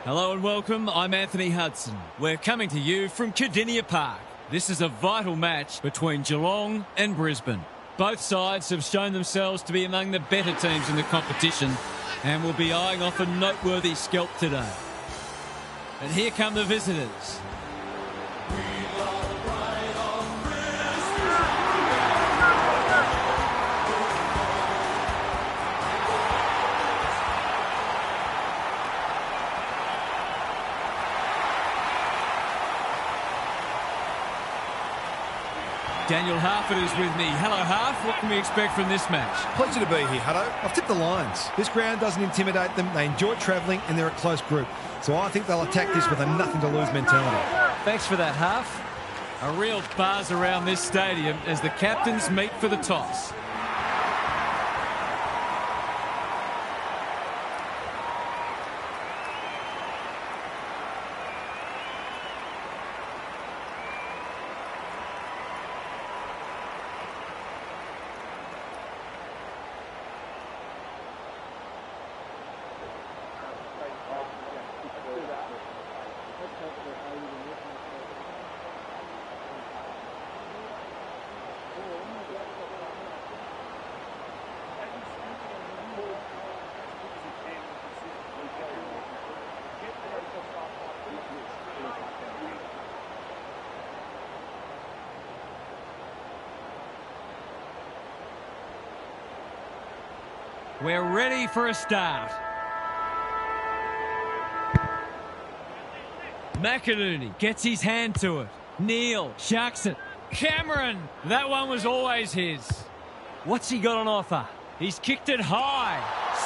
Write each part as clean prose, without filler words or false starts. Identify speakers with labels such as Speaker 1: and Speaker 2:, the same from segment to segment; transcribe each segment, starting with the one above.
Speaker 1: Hello and welcome, I'm Anthony Hudson. We're coming to you from Cardinia Park. This is a vital match between Geelong and Brisbane. Both sides have shown themselves to be among the better teams in the competition and will be eyeing off a noteworthy scalp today. And here come the visitors. Daniel Harford is with me. Hello, Harf. What can we expect from this match?
Speaker 2: Pleasure to be here, Hutto. I've tipped the Lions. This ground doesn't intimidate them. They enjoy travelling and they're a close group. So I think they'll attack this with a nothing-to-lose mentality.
Speaker 1: Thanks for that, Harf. A real buzz around this stadium as the captains meet for the toss. We're ready for a start. McInerney gets his hand to it. Neal shucks it. Cameron, that one was always his. What's he got on offer? He's kicked it high.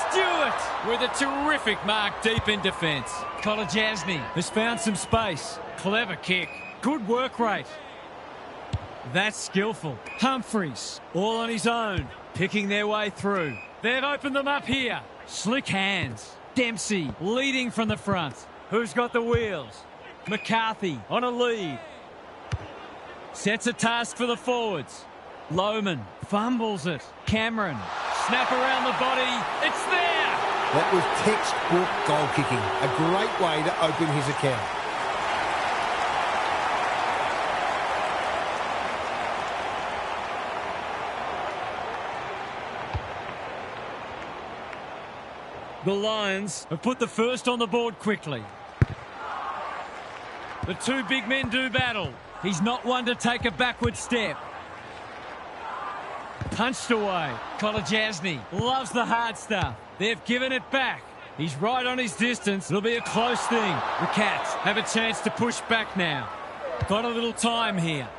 Speaker 1: Stewart with a terrific mark deep in defence. Kolajasny has found some space. Clever kick. Good work rate. That's skillful. Humphries, all on his own, picking their way through. They've opened them up here. Slick hands. Dempsey leading from the front. Who's got the wheels? McCarthy on a lead. Sets a task for the forwards. Lohman fumbles it. Cameron, snap around the body. It's there!
Speaker 3: That was textbook goal kicking. A great way to open his account.
Speaker 1: The Lions have put the first on the board quickly. The two big men do battle. He's not one to take a backward step. Punched away. Kolajasny loves the hard stuff. They've given it back. He's right on his distance. It'll be a close thing. The Cats have a chance to push back now. Got a little time here.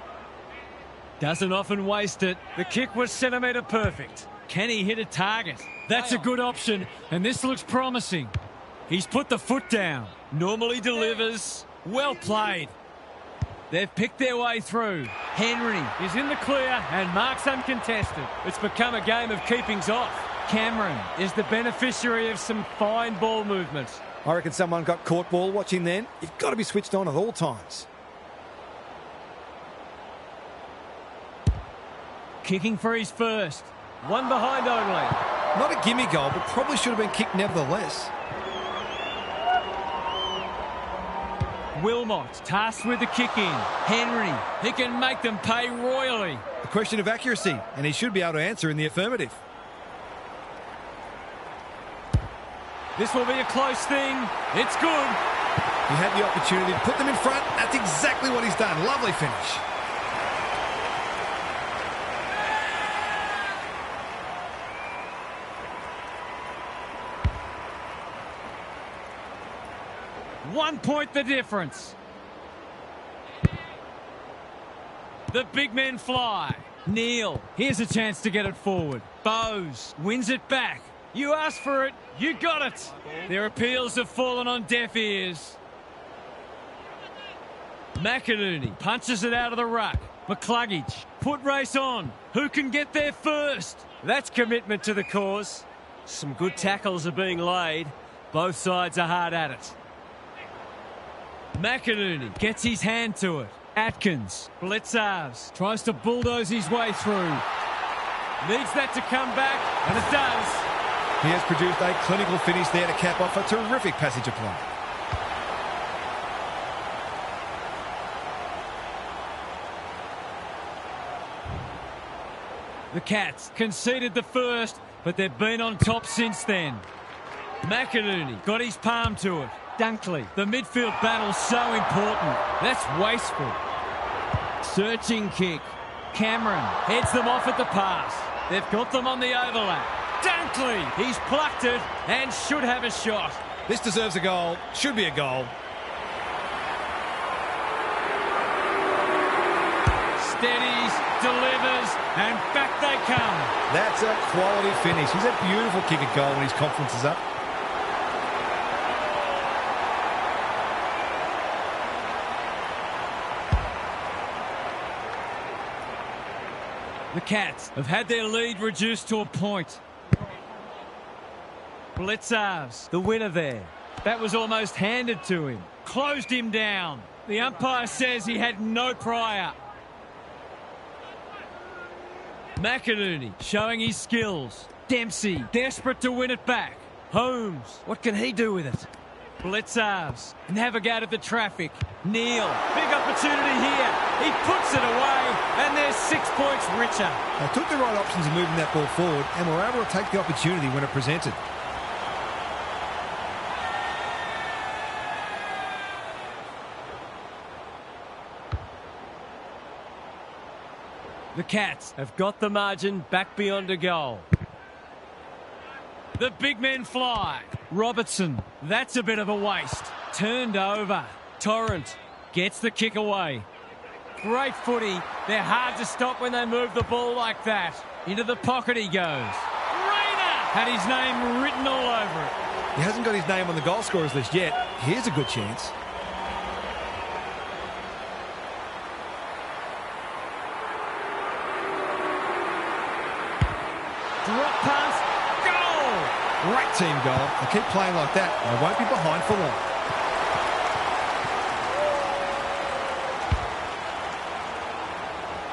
Speaker 1: Doesn't often waste it. The kick was centimetre perfect. Can he hit a target? That's a good option, and this looks promising. He's put the foot down. Normally delivers. Well played. They've picked their way through. Henry is in the clear and marks uncontested. It's become a game of keepings off. Cameron is the beneficiary of some fine ball movement.
Speaker 2: I reckon someone got caught ball watching then. You've got to be switched on at all times.
Speaker 1: Kicking for his first. One behind only.
Speaker 2: Not a gimme goal, but probably should have been kicked nevertheless.
Speaker 1: Wilmot tasked with the kick in. Henry, he can make them pay royally.
Speaker 2: A question of accuracy, and he should be able to answer in the affirmative.
Speaker 1: This will be a close thing. It's good.
Speaker 2: He had the opportunity to put them in front. That's exactly what he's done. Lovely finish.
Speaker 1: One point the difference. The big men fly. Neal, here's a chance to get it forward. Bowes wins it back. You asked for it, you got it. Their appeals have fallen on deaf ears. McInerney punches it out of the ruck. McCluggage, put race on. Who can get there first? That's commitment to the cause. Some good tackles are being laid. Both sides are hard at it. McInerney gets his hand to it. Atkins, Blitzars, tries to bulldoze his way through. Needs that to come back, and it does.
Speaker 2: He has produced a clinical finish there to cap off a terrific passage of play.
Speaker 1: The Cats conceded the first, but they've been on top since then. McInerney got his palm to it. Dunkley, the midfield battle's so important. That's wasteful. Searching kick. Cameron heads them off at the pass. They've got them on the overlap. Dunkley, he's plucked it and should have a shot.
Speaker 2: This deserves a goal. Should be a goal.
Speaker 1: Steadies, delivers, and back they come.
Speaker 2: That's a quality finish. He's a beautiful kick at goal when his confidence is up.
Speaker 1: The Cats have had their lead reduced to a point. Blitzars, the winner there. That was almost handed to him. Closed him down. The umpire says he had no prior. McInerney showing his skills. Dempsey desperate to win it back. Holmes, what can he do with it? Blitzars navigated the traffic. Neil, big opportunity here. He puts it away, and they're 6 points richer.
Speaker 2: They took the right options in moving that ball forward and were able to take the opportunity when it presented.
Speaker 1: The Cats have got the margin back beyond a goal. The big men fly. Robertson, that's a bit of a waste. Turned over. Torrent gets the kick away. Great footy. They're hard to stop when they move the ball like that. Into the pocket he goes. Rayner had his name written all over it.
Speaker 2: He hasn't got his name on the goal scorers list yet. Here's a good chance.
Speaker 1: Drop pass. Goal!
Speaker 2: Great team goal. They keep playing like that. They won't be behind for long.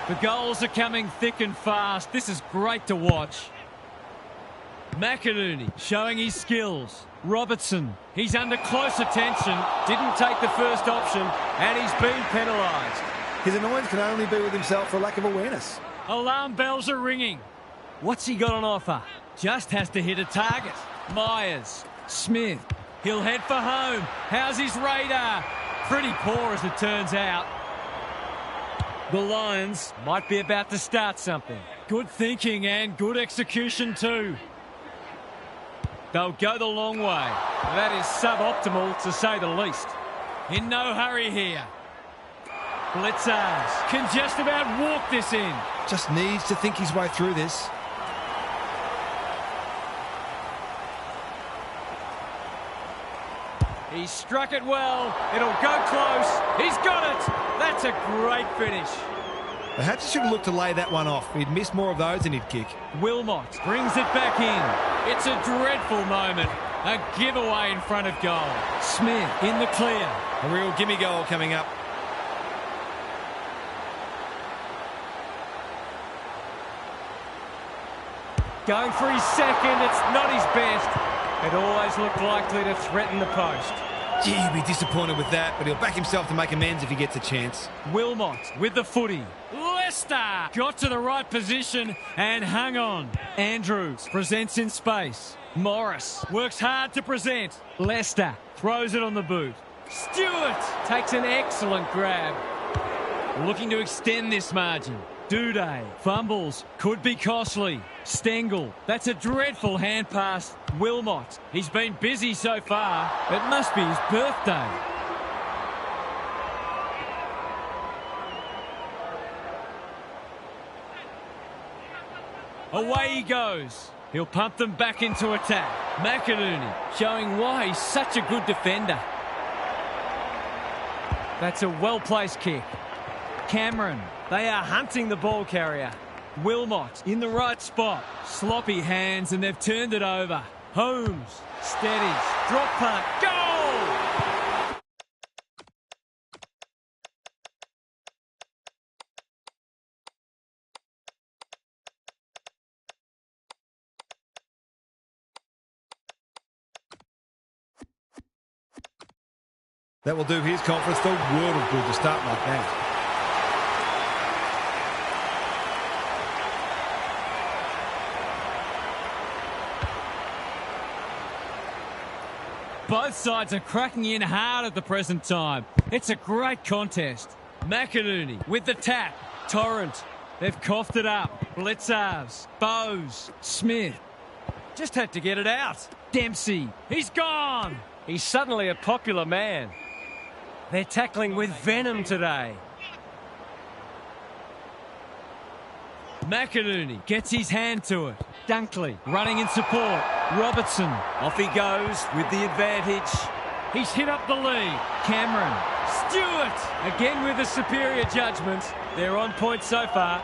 Speaker 1: The goals are coming thick and fast. This is great to watch. McInerney showing his skills. Robertson, he's under close attention. Didn't take the first option, and he's been penalised.
Speaker 2: His annoyance can only be with himself for lack of awareness.
Speaker 1: Alarm bells are ringing. What's he got on offer? Just has to hit a target. Myers, Smith, he'll head for home. How's his radar? Pretty poor as it turns out. The Lions might be about to start something. Good thinking and good execution too. They'll go the long way. That is suboptimal to say the least. In no hurry here. Blitzars can just about walk this in.
Speaker 2: Just needs to think his way through this.
Speaker 1: He struck it well. It'll go close. He's got it. That's a great finish.
Speaker 2: The Hatchers should have looked to lay that one off. He'd missed more of those than he'd kick.
Speaker 1: Wilmot brings it back in. It's a dreadful moment. A giveaway in front of goal. Smith in the clear.
Speaker 2: A real gimme goal coming up.
Speaker 1: Going for his second. It's not his best. It always looked likely to threaten the post.
Speaker 2: Gee, he'll be disappointed with that, but he'll back himself to make amends if he gets a chance.
Speaker 1: Wilmot with the footy. Leicester got to the right position and hung on. Andrews presents in space. Morris works hard to present. Leicester throws it on the boot. Stewart takes an excellent grab. Looking to extend this margin. Duday fumbles. Could be costly. Stengel, that's a dreadful hand pass. Wilmot, he's been busy so far. It must be his birthday. Away he goes. He'll pump them back into attack. McInerney showing why he's such a good defender. That's a well-placed kick. Cameron, they are hunting the ball carrier. Wilmot in the right spot. Sloppy hands and they've turned it over. Holmes steadies. Drop punt. Goal!
Speaker 2: That will do his conference the world of good to start like that.
Speaker 1: Both sides are cracking in hard at the present time. It's a great contest. McInerney with the tap. Torrent. They've coughed it up. Blitzarves. Bowes. Smith. Just had to get it out. Dempsey. He's gone. He's suddenly a popular man. They're tackling with venom today. McInerney gets his hand to it. Dunkley running in support. Robertson. Off he goes with the advantage. He's hit up the lead. Cameron. Stewart. Again with a superior judgment. They're on point so far.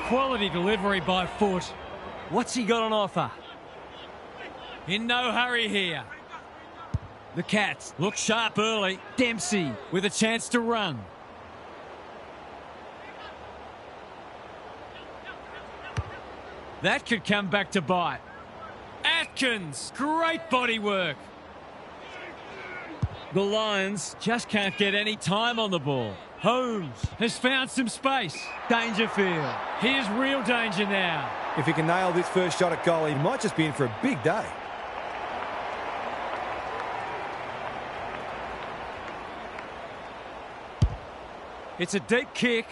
Speaker 1: Quality delivery by Foot. What's he got on offer? In no hurry here. The Cats look sharp early. Dempsey with a chance to run. That could come back to bite. Atkins, great body work. The Lions just can't get any time on the ball. Holmes has found some space. Dangerfield. Here's real danger now.
Speaker 2: If he can nail this first shot at goal, he might just be in for a big day.
Speaker 1: It's a deep kick.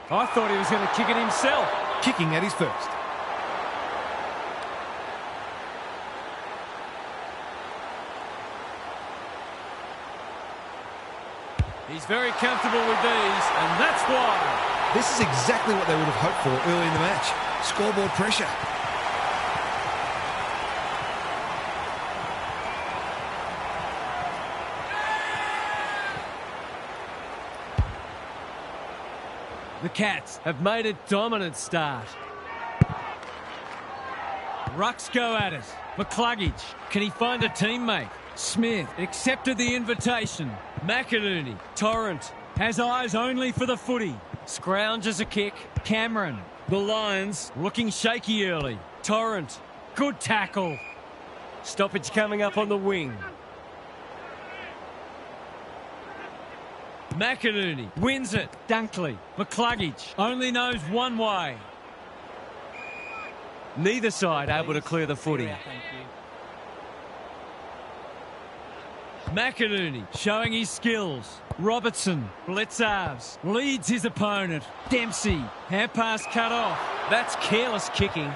Speaker 1: I thought he was going to kick it himself.
Speaker 2: Kicking at his first.
Speaker 1: He's very comfortable with these, and that's why.
Speaker 2: This is exactly what they would have hoped for early in the match. Scoreboard pressure.
Speaker 1: The Cats have made a dominant start. Rucks go at it. McCluggage. Can he find a teammate? Smith accepted the invitation. McInerney. Torrent has eyes only for the footy. Scrounges a kick. Cameron. The Lions looking shaky early. Torrent. Good tackle. Stoppage coming up on the wing. McInerney wins it. Dunkley. McCluggage only knows one way. Neither side able to clear the footy. McInerney showing his skills. Robertson. Blitzarves leads his opponent. Dempsey. Hand pass cut off. That's careless kicking.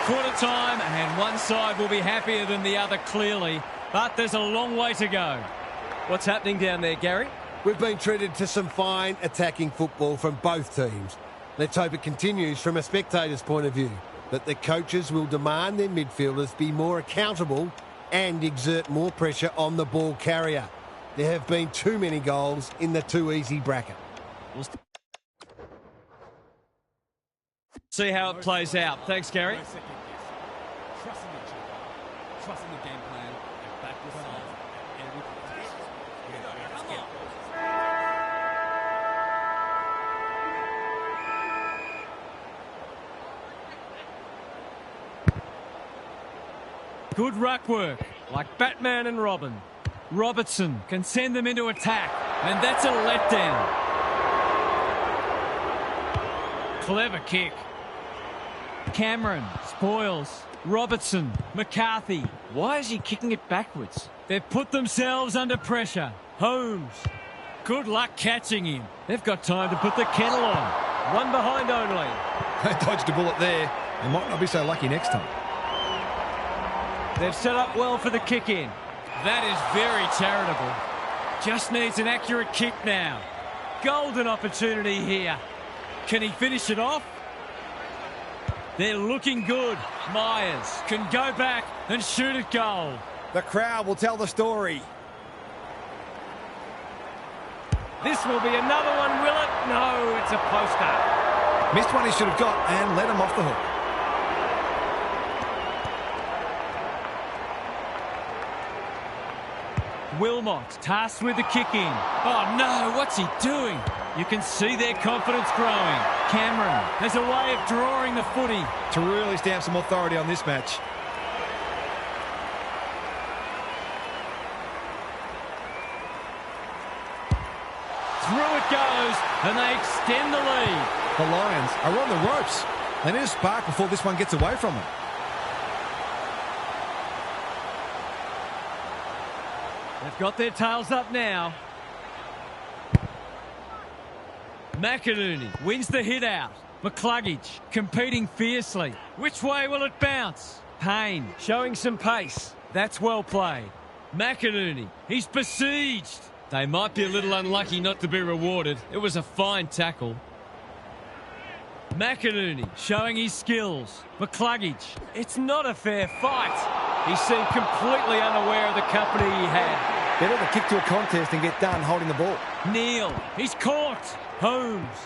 Speaker 1: Quarter time, and one side will be happier than the other clearly, but there's a long way to go. What's happening down there, Gary?
Speaker 3: We've been treated to some fine attacking football from both teams. Let's hope it continues from a spectator's point of view, that the coaches will demand their midfielders be more accountable and exert more pressure on the ball carrier. There have been too many goals in the too easy bracket.
Speaker 1: We'll see how it plays out. Thanks, Gary.
Speaker 4: Trusting each other, trusting the game plan, and back yourself at every point.
Speaker 1: Good ruck work, like Batman and Robin. Robertson can send them into attack, and that's a letdown. Clever kick. Cameron spoils. Robertson. McCarthy. Why is he kicking it backwards? They've put themselves under pressure. Holmes. Good luck catching him. They've got time to put the kettle on. One behind only.
Speaker 2: They dodged a bullet there. They might not be so lucky next time.
Speaker 1: They've set up well for the kick in. That is very charitable. Just needs an accurate kick now. Golden opportunity here. Can he finish it off? They're looking good. Myers can go back and shoot at goal.
Speaker 2: The crowd will tell the story.
Speaker 1: This will be another one, will it? No, it's a poster.
Speaker 2: Missed one he should have got and let him off the hook.
Speaker 1: Wilmot tasked with the kick in. Oh no, what's he doing? You can see their confidence growing. Cameron has a way of drawing the footy.
Speaker 2: To really stamp some authority on this match.
Speaker 1: Through it goes, and they extend the lead.
Speaker 2: The Lions are on the ropes. They need a spark before this one gets away from them.
Speaker 1: They've got their tails up now. McInerney wins the hit out. McCluggage competing fiercely. Which way will it bounce? Payne showing some pace. That's well played. McInerney, he's besieged. They might be a little unlucky not to be rewarded. It was a fine tackle. McInerney showing his skills. McCluggage, it's not a fair fight. He seemed completely unaware of the company he had.
Speaker 5: Better to kick to a contest and get done holding the ball.
Speaker 1: Neal, he's caught. Holmes,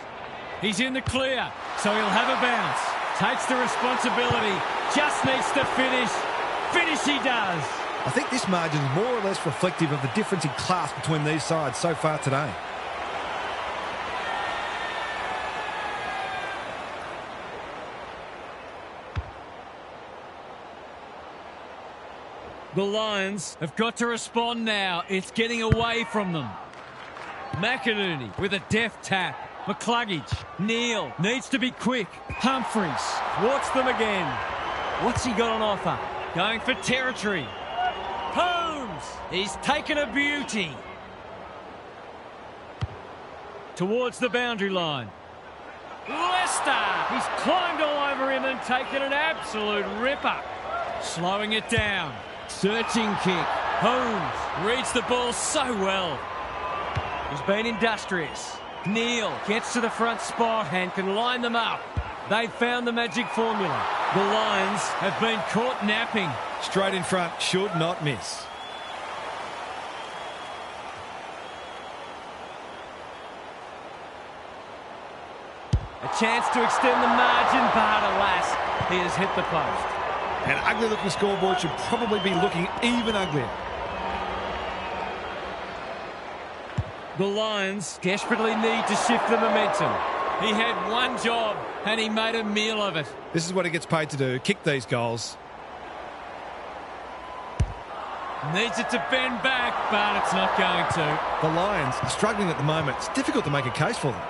Speaker 1: he's in the clear, so he'll have a bounce. Takes the responsibility, just needs to finish. Finish he does.
Speaker 2: I think this margin is more or less reflective of the difference in class between these sides so far today.
Speaker 1: The Lions have got to respond now. It's getting away from them. McInerney with a deft tap. McCluggage. Neal needs to be quick. Humphries thwarts them again. What's he got on offer? Going for territory. Holmes. He's taken a beauty. Towards the boundary line. Lester. He's climbed all over him and taken an absolute ripper. Slowing it down. Searching kick. Holmes reads the ball so well. He's been industrious. Neal gets to the front spot and can line them up. They've found the magic formula. The Lions have been caught napping.
Speaker 2: Straight in front, should not miss.
Speaker 1: A chance to extend the margin, but alas, he has hit the post.
Speaker 2: An ugly-looking scoreboard should probably be looking even uglier.
Speaker 1: The Lions desperately need to shift the momentum. He had one job and he made a meal of it.
Speaker 2: This is what he gets paid to do, kick these goals.
Speaker 1: Needs it to bend back, but it's not going to.
Speaker 2: The Lions are struggling at the moment. It's difficult to make a case for them.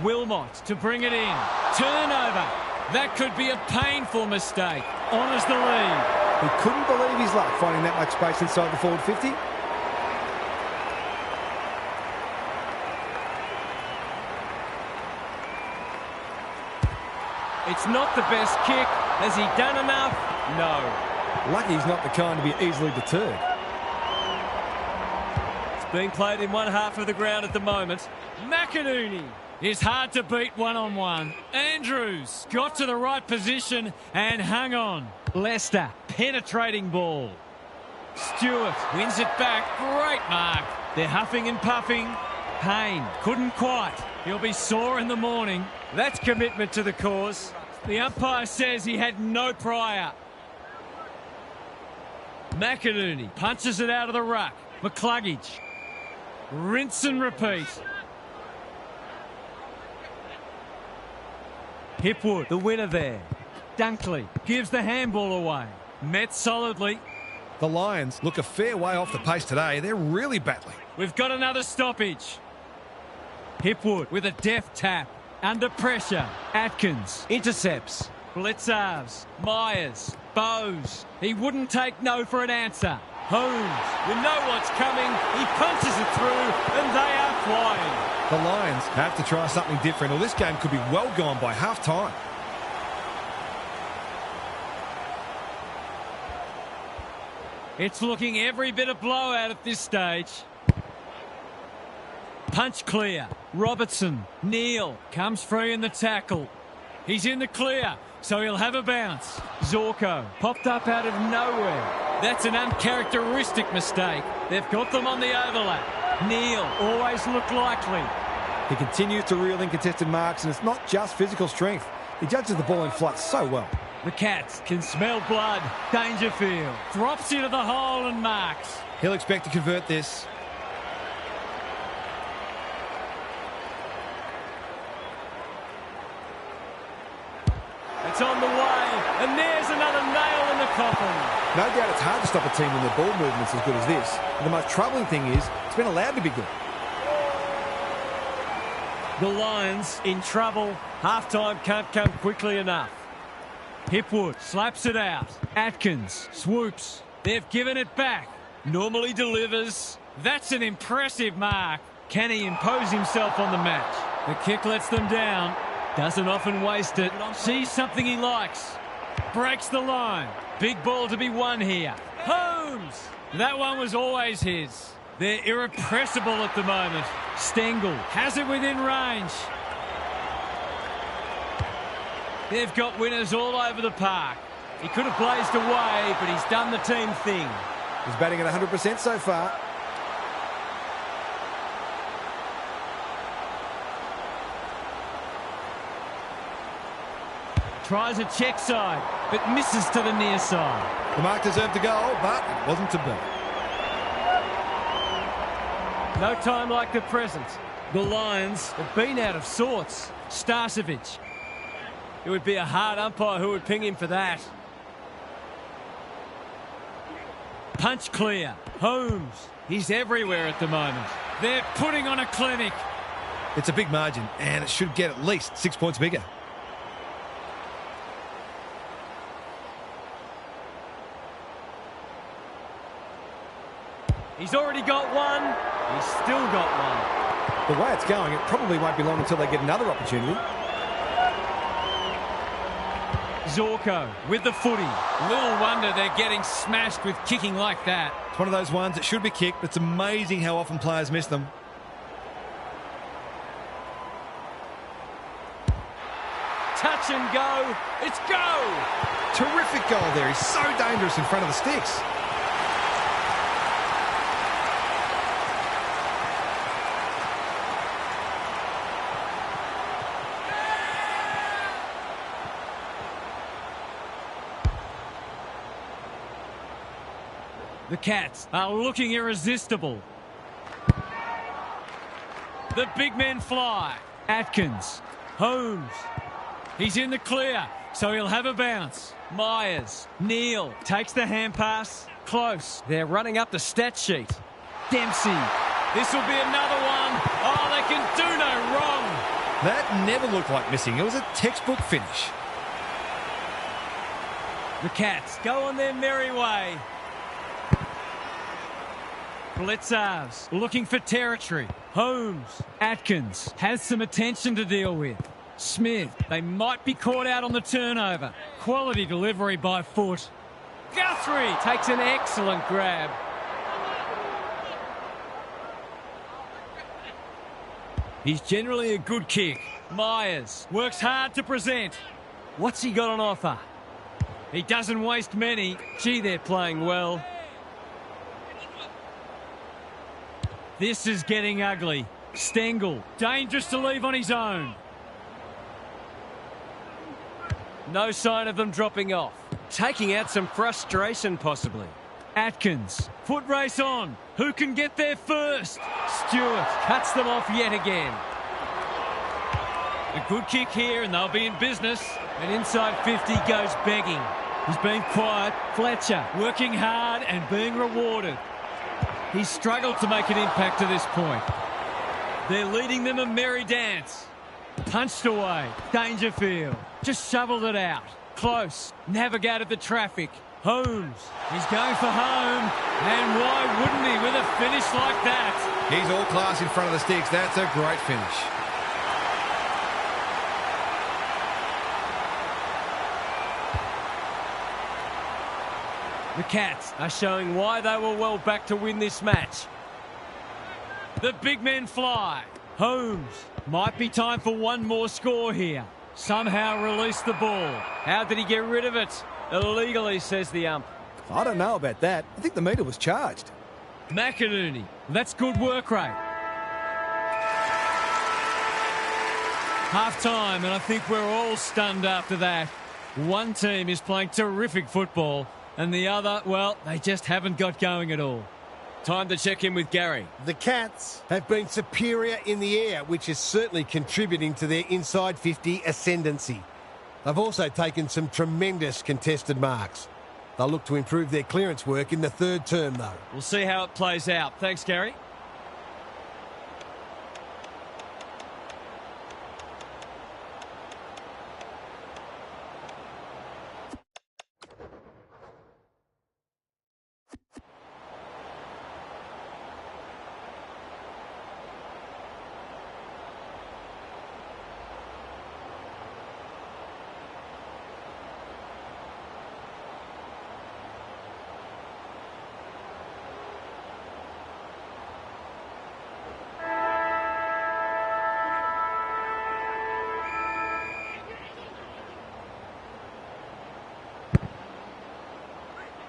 Speaker 1: Wilmot to bring it in. Turnover. That could be a painful mistake. Honours the lead.
Speaker 5: He couldn't believe his luck finding that much space inside the forward 50.
Speaker 1: It's not the best kick. Has he done enough? No.
Speaker 5: Lucky he's not the kind to be easily deterred.
Speaker 1: It's being played in one half of the ground at the moment. McInerney is hard to beat one-on-one. Andrews got to the right position and hung on. Lester, penetrating ball. Stewart wins it back. Great mark. They're huffing and puffing. Payne couldn't quite. He'll be sore in the morning. That's commitment to the cause. The umpire says he had no prior. McInerney punches it out of the ruck. McCluggage. Rinse and repeat. Hipwood, the winner there. Dunkley gives the handball away. Met solidly.
Speaker 2: The Lions look a fair way off the pace today. They're really battling.
Speaker 1: We've got another stoppage. Hipwood with a deft tap. Under pressure. Atkins intercepts. Blitzarves. Myers. Bowes. He wouldn't take no for an answer. Holmes, you know what's coming. He punches it through and they are flying.
Speaker 2: The Lions have to try something different or this game could be well gone by half-time.
Speaker 1: It's looking every bit of blowout at this stage. Punch clear. Robertson. Neal comes free in the tackle. He's in the clear, so he'll have a bounce. Zorko popped up out of nowhere. That's an uncharacteristic mistake. They've got them on the overlap. Neal always looked likely.
Speaker 5: He continues to reel in contested marks, and it's not just physical strength. He judges the ball in flight so well.
Speaker 1: The Cats can smell blood. Dangerfield drops into the hole and marks.
Speaker 2: He'll expect to convert this.
Speaker 1: It's on the way, and there's another nail in the coffin.
Speaker 5: No doubt it's hard to stop a team when their ball movement's as good as this. And the most troubling thing is, it's been allowed to be good.
Speaker 1: The Lions in trouble. Half-time can't come quickly enough. Hipwood slaps it out. Atkins swoops. They've given it back. Normally delivers. That's an impressive mark. Can he impose himself on the match? The kick lets them down. Doesn't often waste it. Sees something he likes. Breaks the line. Big ball to be won here. Holmes! That one was always his. They're irrepressible at the moment. Stengel has it within range. They've got winners all over the park. He could have blazed away, but he's done the team thing.
Speaker 5: He's batting at 100% so far.
Speaker 1: Tries a check side, but misses to the near side.
Speaker 2: The mark deserved a goal, but it wasn't to be.
Speaker 1: No time like the present. The Lions have been out of sorts. Starcevic. It would be a hard umpire who would ping him for that. Punch clear. Holmes. He's everywhere at the moment. They're putting on a clinic.
Speaker 2: It's a big margin, and it should get at least 6 points bigger.
Speaker 1: He's already got one. He's still got one.
Speaker 5: The way it's going, it probably won't be long until they get another opportunity.
Speaker 1: Zorko with the footy. Little wonder they're getting smashed with kicking like that.
Speaker 2: It's one of those ones that should be kicked, but it's amazing how often players miss them.
Speaker 1: Touch and go. It's go.
Speaker 2: Terrific goal there. He's so dangerous in front of the sticks.
Speaker 1: The Cats are looking irresistible. The big men fly. Atkins. Holmes. He's in the clear, so he'll have a bounce. Myers. Neal takes the hand pass. Close. They're running up the stat sheet. Dempsey. This will be another one. Oh, they can do no wrong.
Speaker 2: That never looked like missing. It was a textbook finish.
Speaker 1: The Cats go on their merry way. Blitzars looking for territory. Holmes. Atkins has some attention to deal with. Smith. They might be caught out on the turnover. Quality delivery by foot. Guthrie takes an excellent grab. He's generally a good kick. Myers works hard to present. What's he got on offer? He doesn't waste many. Gee, they're playing well. This is getting ugly. Stengel, dangerous to leave on his own. No sign of them dropping off. Taking out some frustration, possibly. Atkins, foot race on. Who can get there first? Stewart cuts them off yet again. A good kick here, and they'll be in business. And inside 50 goes begging. He's been quiet. Fletcher working hard and being rewarded. He's struggled to make an impact to this point. They're leading them a merry dance. Punched away. Dangerfield just shoveled it out. Close. Navigated the traffic. Holmes. He's going for home. And why wouldn't he with a finish like that?
Speaker 2: He's all class in front of the sticks. That's a great finish.
Speaker 1: The Cats are showing why they were well back to win this match. The big men fly. Holmes. Might be time for one more score here. Somehow release the ball. How did he get rid of it? Illegally, says the ump.
Speaker 5: I don't know about that. I think the meter was charged.
Speaker 1: McInerney. That's good work rate. Half-time, and I think we're all stunned after that. One team is playing terrific football, and the other, well, they just haven't got going at all. Time to check in with Gary.
Speaker 3: The Cats have been superior in the air, which is certainly contributing to their inside 50 ascendancy. They've also taken some tremendous contested marks. They'll look to improve their clearance work in the third term, though.
Speaker 1: We'll see how it plays out. Thanks, Gary.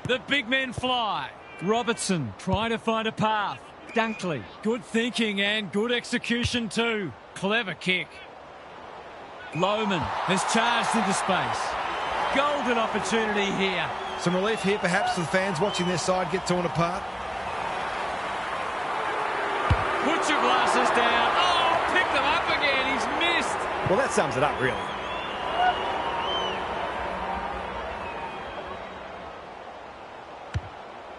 Speaker 1: The big men fly. Robertson trying to find a path. Dunkley. Good thinking and good execution too. Clever kick. Lohman has charged into space. Golden opportunity here.
Speaker 2: Some relief here perhaps for the fans watching their side get torn apart.
Speaker 1: Put your glasses down. Oh, pick them up again. He's missed.
Speaker 5: Well, that sums it up, really.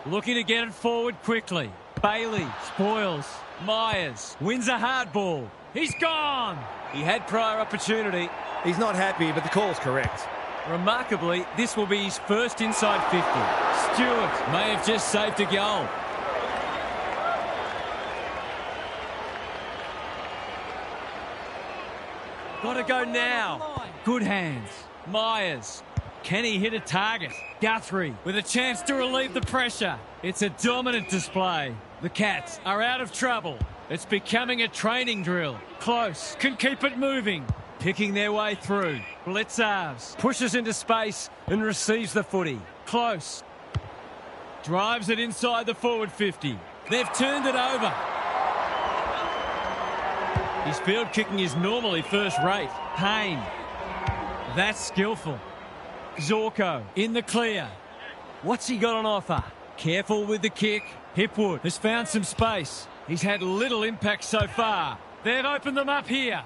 Speaker 1: Looking to get it forward quickly. Bailey spoils. Myers wins a hard ball. He's gone. He had prior opportunity.
Speaker 5: He's not happy, but the call's correct.
Speaker 1: Remarkably, this will be his first inside 50. Stewart may have just saved a goal. Got to go now. Good hands. Myers. Can he hit a target? Guthrie with a chance to relieve the pressure. It's a dominant display. The Cats are out of trouble. It's becoming a training drill. Close. Can keep it moving. Picking their way through. Blitzarves pushes into space and receives the footy. Close. Drives it inside the forward 50. They've turned it over. His field kicking is normally first rate. Payne. That's skillful. Zorko in the clear. What's he got on offer? Careful with the kick. Hipwood has found some space. He's had little impact so far. They've opened them up here.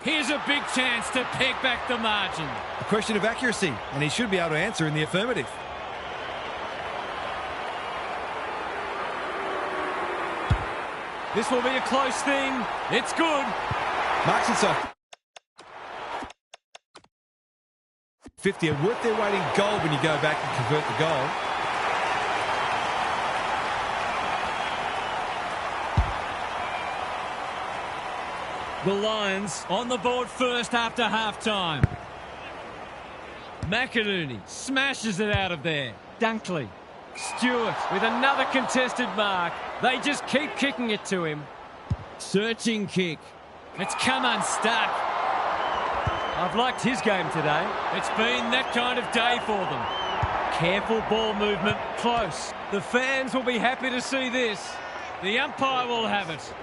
Speaker 1: Here's a big chance to peg back the margin.
Speaker 2: A question of accuracy, and he should be able to answer in the affirmative.
Speaker 1: This will be a close thing. It's good.
Speaker 2: Marks inside. 50 are worth their weight in gold when you go back and convert the goal.
Speaker 1: The Lions on the board first after half-time. McInerney smashes it out of there. Dunkley. Stewart with another contested mark. They just keep kicking it to him. Searching kick. It's come unstuck. I've liked his game today. It's been that kind of day for them. Careful ball movement. Close. The fans will be happy to see this. The umpire will have it.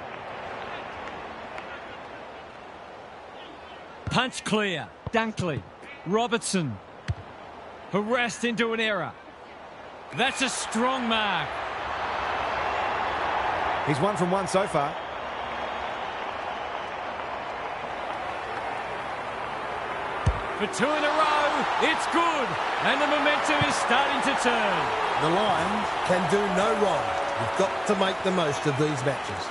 Speaker 1: Punch clear. Dunkley. Robertson. Harassed into an error. That's a strong mark.
Speaker 5: He's 1 from 1 so far.
Speaker 1: For 2 in a row, it's good. And the momentum is starting to turn.
Speaker 3: The Lions can do no wrong. You've got to make the most of these matches.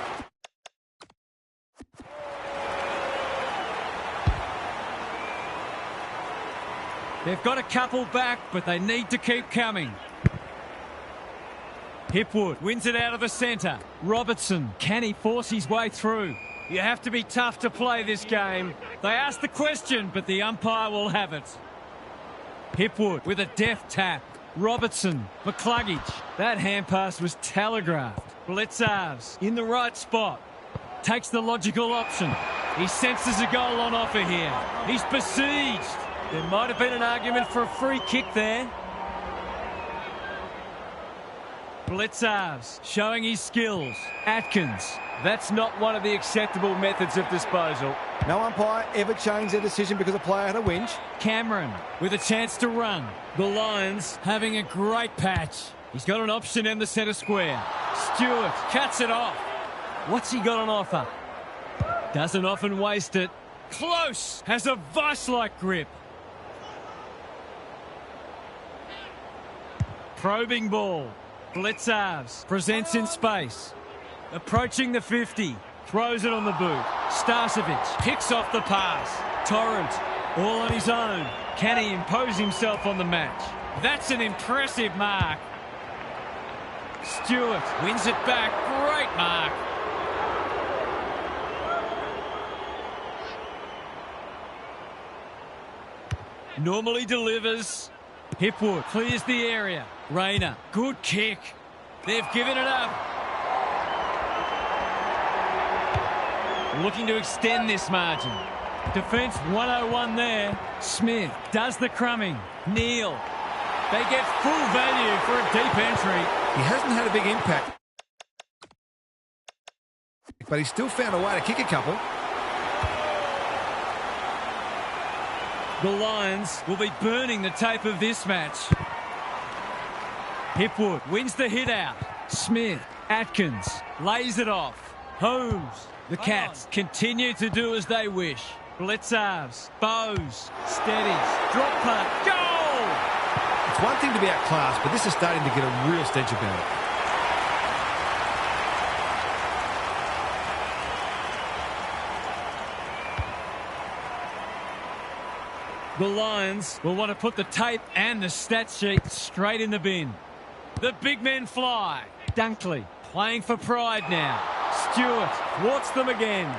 Speaker 1: They've got a couple back, but they need to keep coming. Hipwood wins it out of the centre. Robertson, can he force his way through? You have to be tough to play this game. They ask the question, but the umpire will have it. Hipwood with a deft tap. Robertson for Cluggage. That hand pass was telegraphed. Blitzarves in the right spot. Takes the logical option. He senses a goal on offer here. He's besieged. There might have been an argument for a free kick there. Blitzarves showing his skills. Atkins. That's not one of the acceptable methods of disposal.
Speaker 5: No umpire ever changed their decision because a player had a whinge.
Speaker 1: Cameron with a chance to run. The Lions having a great patch. He's got an option in the centre square. Stewart cuts it off. What's he got on offer? Doesn't often waste it. Close. Has a vice-like grip. Probing ball. Blitzarves presents in space. Approaching the 50. Throws it on the boot. Starcevic picks off the pass. Torrent all on his own. Can he impose himself on the match? That's an impressive mark. Stewart wins it back. Great mark. Normally delivers. Hipwood clears the area. Rayner, good kick. They've given it up. Looking to extend this margin. Defence 101 there. Smith does the crumbing. Neal They get full value for a deep entry.
Speaker 2: He hasn't had a big impact, but he's still found a way to kick a couple.
Speaker 1: The Lions will be burning the tape of this match. Hipwood wins the hit out. Smith, Atkins, lays it off. Holmes. The Cats continue to do as they wish. Blitzarves, Bowes, steadies, drop punt, goal!
Speaker 2: It's one thing to be outclassed, but this is starting to get a real stench about it.
Speaker 1: The Lions will want to put the tape and the stat sheet straight in the bin. The big men fly. Dunkley playing for pride now. Stewart thwarts them again.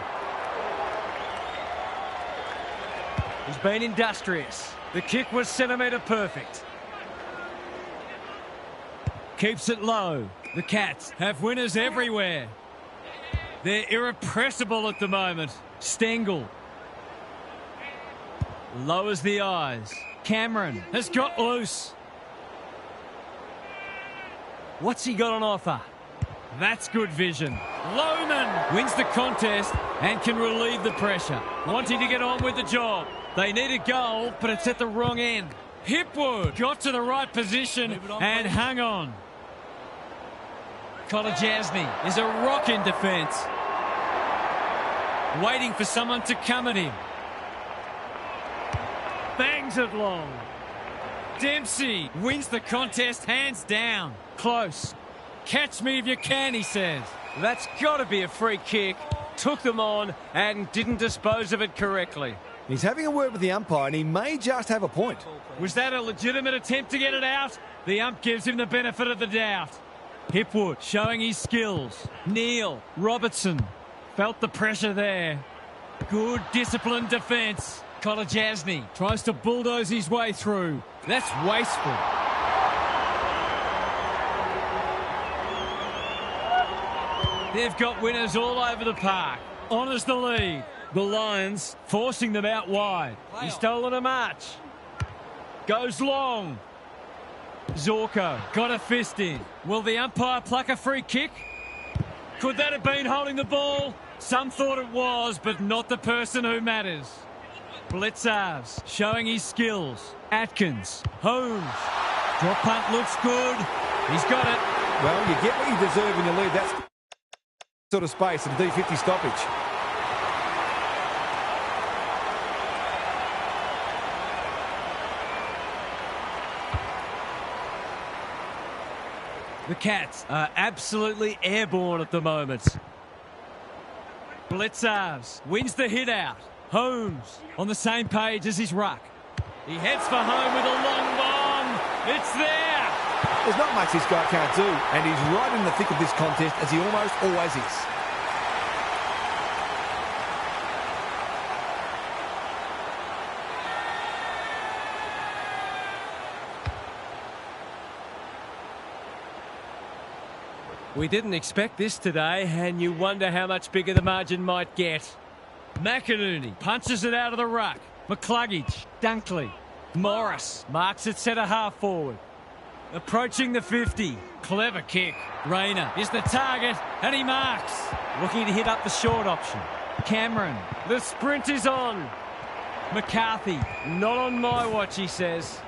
Speaker 1: He's been industrious. The kick was centimetre perfect. Keeps it low. The Cats have winners everywhere. They're irrepressible at the moment. Stengel lowers the eyes. Cameron has got loose. What's he got on offer? That's good vision. Lohman wins the contest and can relieve the pressure. Wanting to get on with the job. They need a goal, but it's at the wrong end. Hipwood got to the right position and hung on. Kolajasny is a rock in defence. Waiting for someone to come at him. Bangs it long. Dempsey wins the contest hands down. Close. Catch me if you can, he says. That's got to be a free kick. Took them on and didn't dispose of it correctly.
Speaker 5: He's having a word with the umpire, and he may just have a point.
Speaker 1: Was that a legitimate attempt to get it out? The ump gives him the benefit of the doubt. Hipwood showing his skills. Neal, Robertson felt the pressure there. Good disciplined defence. Kolajasny tries to bulldoze his way through. That's wasteful. They've got winners all over the park. Honours the lead. The Lions forcing them out wide. He's stolen a march. Goes long. Zorko got a fist in. Will the umpire pluck a free kick? Could that have been holding the ball? Some thought it was, but not the person who matters. Blitzarves showing his skills. Atkins. Holmes. Drop punt looks good. He's got it.
Speaker 5: Well, you get what you deserve when you leave that sort of space at a D50 stoppage.
Speaker 1: The Cats are absolutely airborne at the moment. Blitzarves wins the hit out. Holmes on the same page as his ruck. He heads for home with a long bomb. It's there.
Speaker 5: There's not much this guy can't do, and he's right in the thick of this contest, as he almost always is.
Speaker 1: We didn't expect this today, and you wonder how much bigger the margin might get. McInerney punches it out of the ruck. McCluggage, Dunkley, Morris marks it centre half forward. Approaching the 50. Clever kick. Rayner is the target, and he marks. Looking to hit up the short option. Cameron, the sprint is on. McCarthy, not on my watch, he says.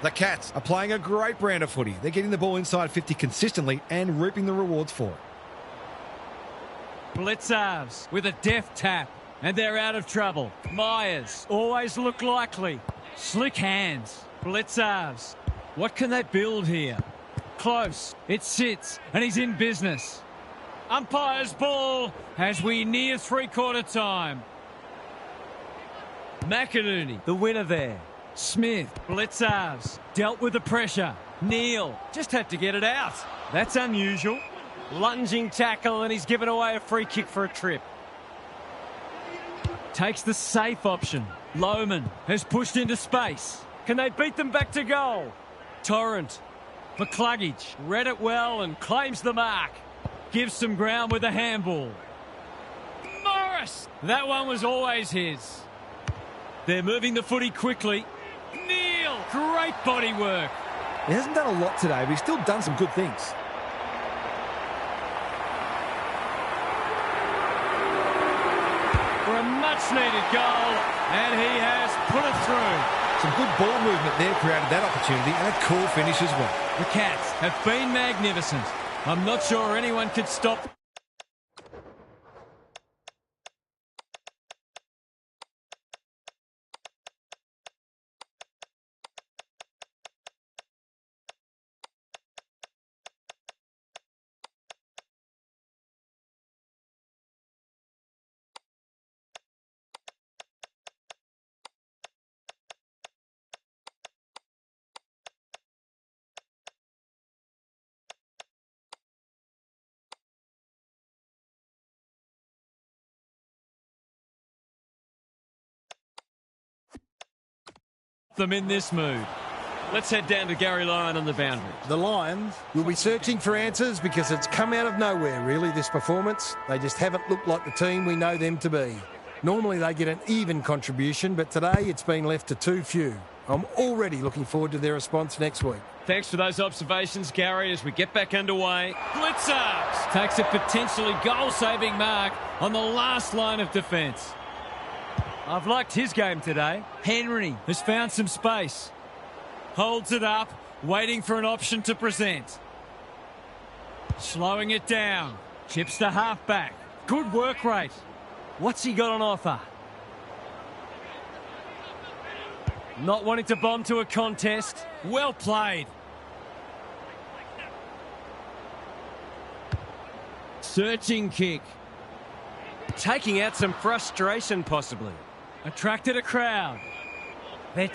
Speaker 2: The Cats are playing a great brand of footy. They're getting the ball inside 50 consistently and reaping the rewards for it.
Speaker 1: Blitzarves with a deft tap, and they're out of trouble. Myers always look likely. Slick hands. Blitzarves. What can they build here? Close. It sits, and he's in business. Umpire's ball as we near three-quarter time. McInerney, the winner there. Smith, Blitzarves, dealt with the pressure. Neal just had to get it out. That's unusual. Lunging tackle, and he's given away a free kick for a trip. Takes the safe option. Lohman has pushed into space. Can they beat them back to goal? Torrent. McCluggage read it well and claims the mark. Gives some ground with a handball. Morris! That one was always his. They're moving the footy quickly. Neal! Great body work.
Speaker 5: He hasn't done a lot today, but he's still done some good things.
Speaker 1: For a much-needed goal, and he has put it through.
Speaker 2: Some good ball movement there created that opportunity, and a cool finish as well.
Speaker 1: The Cats have been magnificent. I'm not sure anyone could stop. Them in this mood. Let's head down to Gary Lyon on the boundary.
Speaker 3: The Lions will be searching for answers because it's come out of nowhere, really, this performance. They just haven't looked like the team we know them to be. Normally they get an even contribution, but today it's been left to too few. I'm already looking forward to their response next week.
Speaker 1: Thanks for those observations, Gary, as we get back underway. Blitzer takes a potentially goal-saving mark on the last line of defence. I've liked his game today. Henry has found some space. Holds it up, waiting for an option to present. Slowing it down. Chips the half-back. Good work rate. What's he got on offer? Not wanting to bomb to a contest. Well played. Searching kick. Taking out some frustration, possibly. Attracted a crowd. They're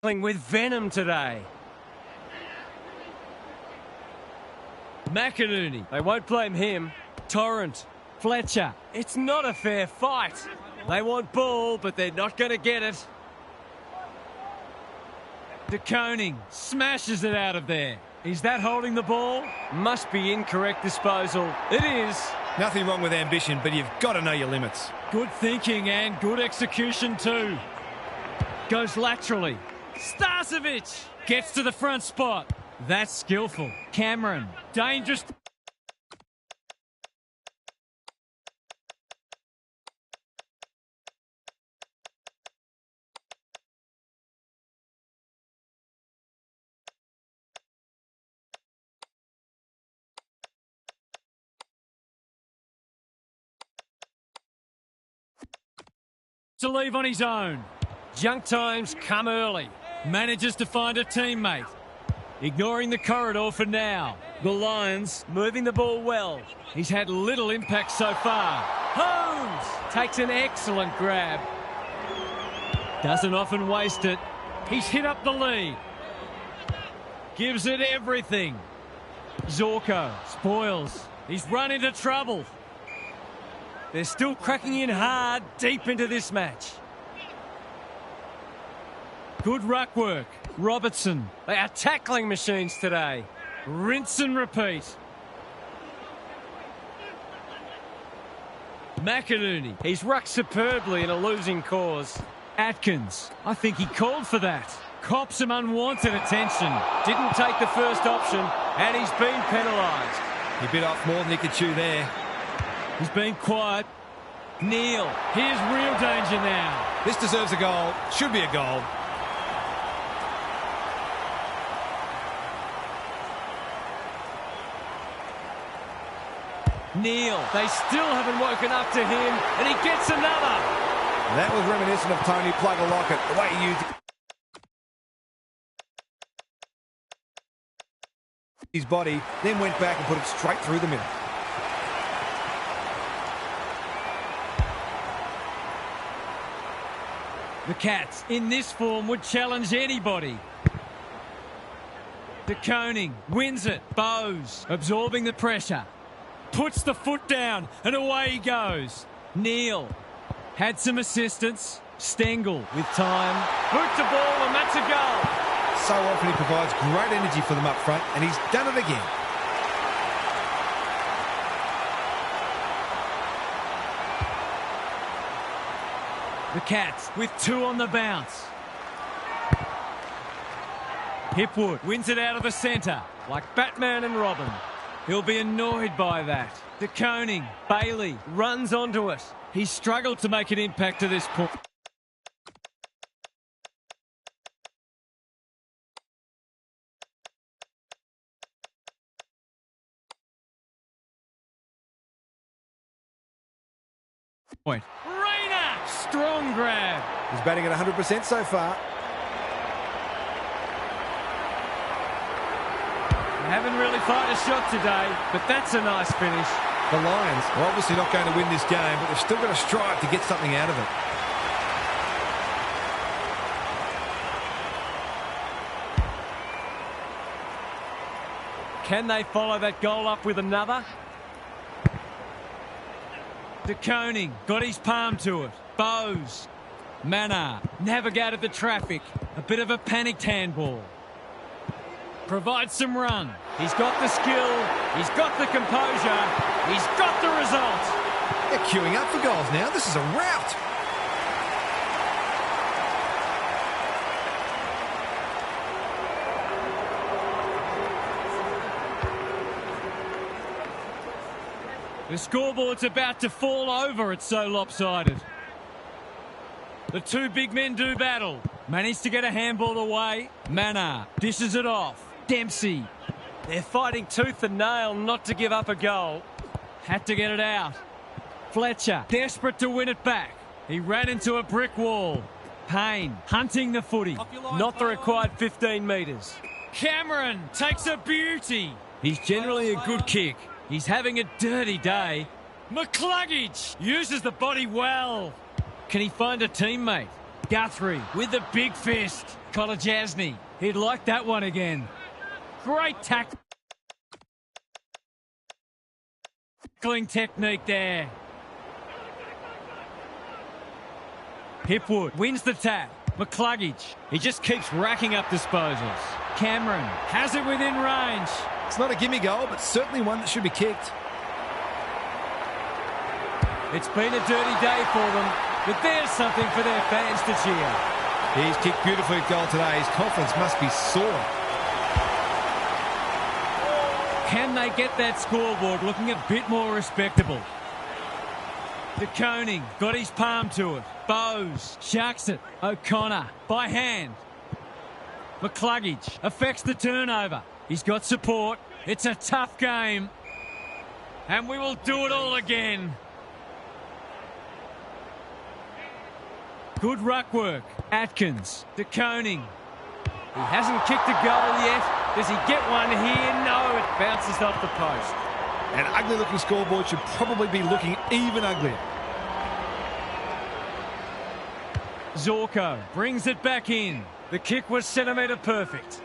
Speaker 1: with venom today. McInerney. They won't blame him. Torrent. Fletcher. It's not a fair fight. They want ball, but they're not going to get it. De Koning smashes it out of there. Is that holding the ball? Must be incorrect disposal. It is.
Speaker 2: Nothing wrong with ambition, but you've got to know your limits.
Speaker 1: Good thinking and good execution too. Goes laterally. Starcevic gets to the front spot. That's skillful. Cameron, dangerous. To leave on his own. Junk times come early. Manages to find a teammate. Ignoring the corridor for now. The Lions moving the ball well. He's had little impact so far. Holmes takes an excellent grab. Doesn't often waste it. He's hit up the lead. Gives it everything. Zorko spoils. He's run into trouble. They're still cracking in hard deep into this match. Good ruck work. Robertson. They are tackling machines today. Rinse and repeat. McInerney. He's rucked superbly in a losing cause. Atkins. I think he called for that. Cops some unwanted attention. Didn't take the first option, and he's been penalised.
Speaker 2: He bit off more than he could chew there.
Speaker 1: He's been quiet. Neil. Here's real danger now.
Speaker 2: This deserves a goal. Should be a goal.
Speaker 1: Neil. They still haven't woken up to him, and he gets another.
Speaker 2: That was reminiscent of Tony Plugger-Lockett, the way he used his body, then went back and put it straight through the middle.
Speaker 1: The Cats, in this form, would challenge anybody. De Koning wins it. Bowes absorbing the pressure. Puts the foot down and away he goes. Neil had some assistance. Stengel with time. Boot to ball and that's a goal.
Speaker 2: So often he provides great energy for them up front, and he's done it again.
Speaker 1: The Cats with 2 on the bounce. Hipwood wins it out of the centre, like Batman and Robin. He'll be annoyed by that. De Koning, Bailey runs onto it. He's struggled to make an impact to this point. Rayner, strong grab.
Speaker 5: He's batting at 100% so far.
Speaker 1: They haven't really fired a shot today, but that's a nice finish.
Speaker 2: The Lions are obviously not going to win this game, but they've still got to strive to get something out of it.
Speaker 1: Can they follow that goal up with another? De Koning got his palm to it. Bowes. Mannar navigated the traffic. A bit of a panicked handball. Provides some run. He's got the skill. He's got the composure. He's got the result.
Speaker 2: They're queuing up for goals now. This is a rout.
Speaker 1: The scoreboard's about to fall over. It's so lopsided. The 2 big men do battle. Managed to get a handball away. Mannar dishes it off. Dempsey. They're fighting tooth and nail not to give up a goal. Had to get it out. Fletcher, desperate to win it back. He ran into a brick wall. Payne hunting the footy. Not the required 15 metres. Cameron takes a beauty. He's generally a good kick. He's having a dirty day. McCluggage uses the body well. Can he find a teammate? Guthrie with the big fist. Kolajasny. He'd like that one again. Great tackling technique there. Hipwood wins the tap. McCluggage. He just keeps racking up disposals. Cameron has it within range.
Speaker 2: It's not a gimme goal, but certainly one that should be kicked.
Speaker 1: It's been a dirty day for them, but there's something for their fans to cheer.
Speaker 2: He's kicked beautifully at goal today. His confidence must be soaring.
Speaker 1: Can they get that scoreboard looking a bit more respectable? De Koning got his palm to it. Bowes sharks it. O'Connor by hand. McCluggage affects the turnover. He's got support. It's a tough game. And we will do it all again. Good ruck work. Atkins. De Koning. He hasn't kicked a goal yet. Does he get one here? No, it bounces off the post.
Speaker 2: An ugly-looking scoreboard should probably be looking even uglier.
Speaker 1: Zorko brings it back in. The kick was centimetre perfect.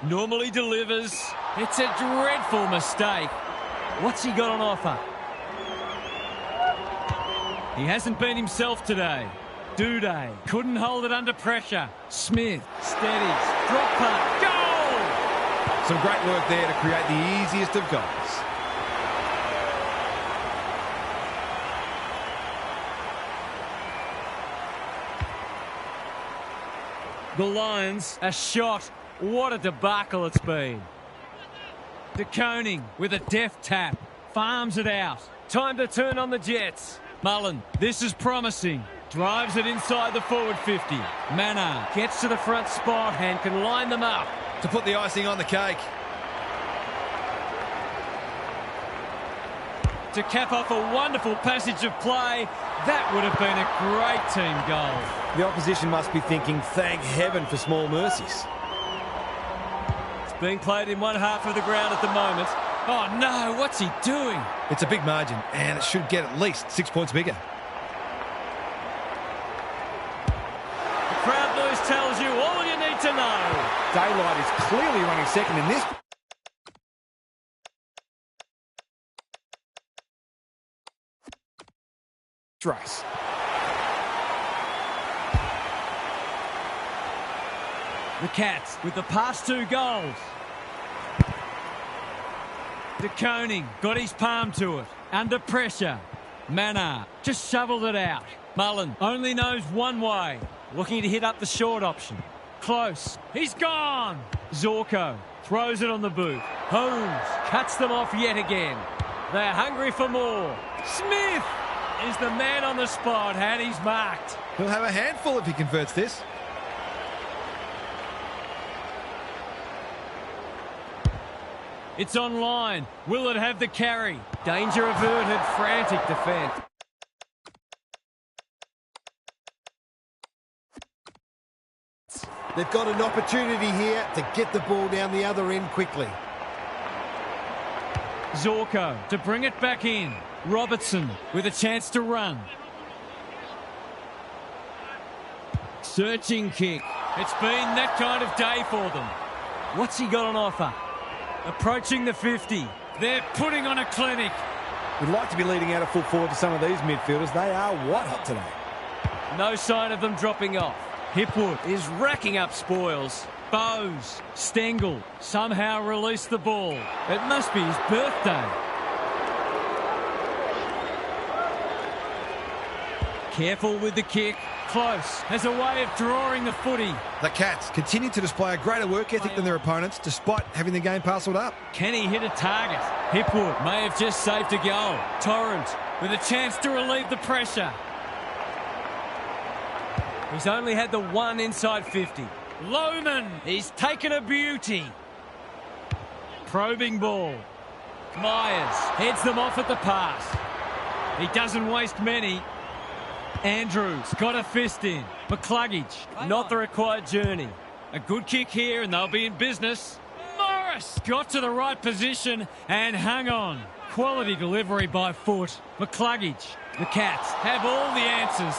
Speaker 1: Normally delivers. It's a dreadful mistake. What's he got on offer? He hasn't been himself today. Duday couldn't hold it under pressure. Smith steadies. Drop punt. Goal!
Speaker 2: Some great work there to create the easiest of goals.
Speaker 1: The Lions, a shot. What a debacle it's been. De Koning with a deft tap. Farms it out. Time to turn on the Jets. Mullen, this is promising. Drives it inside the forward 50. Mannar gets to the front spot and can line them up.
Speaker 2: To put the icing on the cake.
Speaker 1: To cap off a wonderful passage of play, that would have been a great team goal.
Speaker 5: The opposition must be thinking, thank heaven for small mercies.
Speaker 1: It's being played in one half of the ground at the moment. Oh no, what's he doing?
Speaker 2: It's a big margin, and it should get at least 6 points bigger.
Speaker 5: Daylight is clearly running second in this race.
Speaker 1: The Cats with the past 2 goals. De Koning got his palm to it. Under pressure. Mannar just shoveled it out. Mullen only knows one way. Looking to hit up the short option. Close. He's gone. Zorko throws it on the boot. Holmes cuts them off yet again. They're hungry for more. Smith is the man on the spot, and he's marked.
Speaker 2: He'll have a handful if he converts this.
Speaker 1: It's online. Will it have the carry? Danger averted. Frantic defence.
Speaker 3: They've got an opportunity here to get the ball down the other end quickly.
Speaker 1: Zorko to bring it back in. Robertson with a chance to run. Searching kick. It's been that kind of day for them. What's he got on offer? Approaching the 50. They're putting on a clinic.
Speaker 5: We'd like to be leading out a full forward to some of these midfielders. They are white hot today.
Speaker 1: No sign of them dropping off. Hipwood is racking up spoils. Bowes, Stengel somehow released the ball. It must be his birthday. Careful with the kick. Close. Has a way of drawing the footy.
Speaker 2: The Cats continue to display a greater work ethic than their opponents, despite having the game parcelled up.
Speaker 1: Can he hit a target? Hipwood may have just saved a goal. Torrent with a chance to relieve the pressure. He's only had the one inside 50. Lohman, he's taken a beauty. Probing ball. Myers heads them off at the pass. He doesn't waste many. Andrews got a fist in. McCluggage, not the required journey. A good kick here and they'll be in business. Morris got to the right position and hung on. Quality delivery by foot. McCluggage. The Cats have all the answers.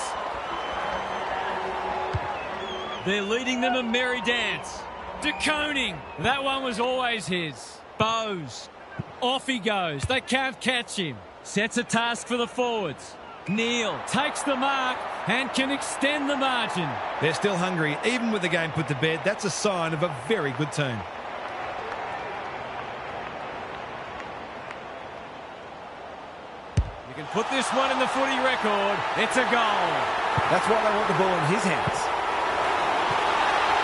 Speaker 1: They're leading them a merry dance. De Koning. That one was always his. Bowes. Off he goes. They can't catch him. Sets a task for the forwards. Neal takes the mark and can extend the margin.
Speaker 2: They're still hungry, even with the game put to bed. That's a sign of a very good team.
Speaker 1: You can put this one in the footy record. It's a goal.
Speaker 5: That's why they want the ball in his hands.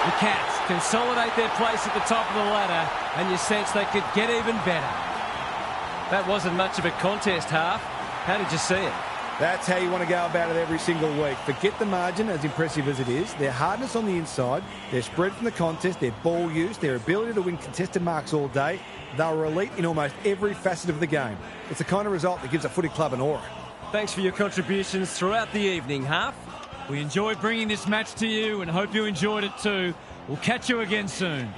Speaker 1: The Cats consolidate their place at the top of the ladder, and you sense they could get even better. That wasn't much of a contest half. How did you see it?
Speaker 5: That's how you want to go about it every single week. Forget the margin, as impressive as it is. Their hardness on the inside, their spread from the contest, their ball use, their ability to win contested marks all day. They were elite in almost every facet of the game. It's the kind of result that gives a footy club an aura.
Speaker 1: Thanks for your contributions throughout the evening, Half. We enjoyed bringing this match to you and hope you enjoyed it too. We'll catch you again soon.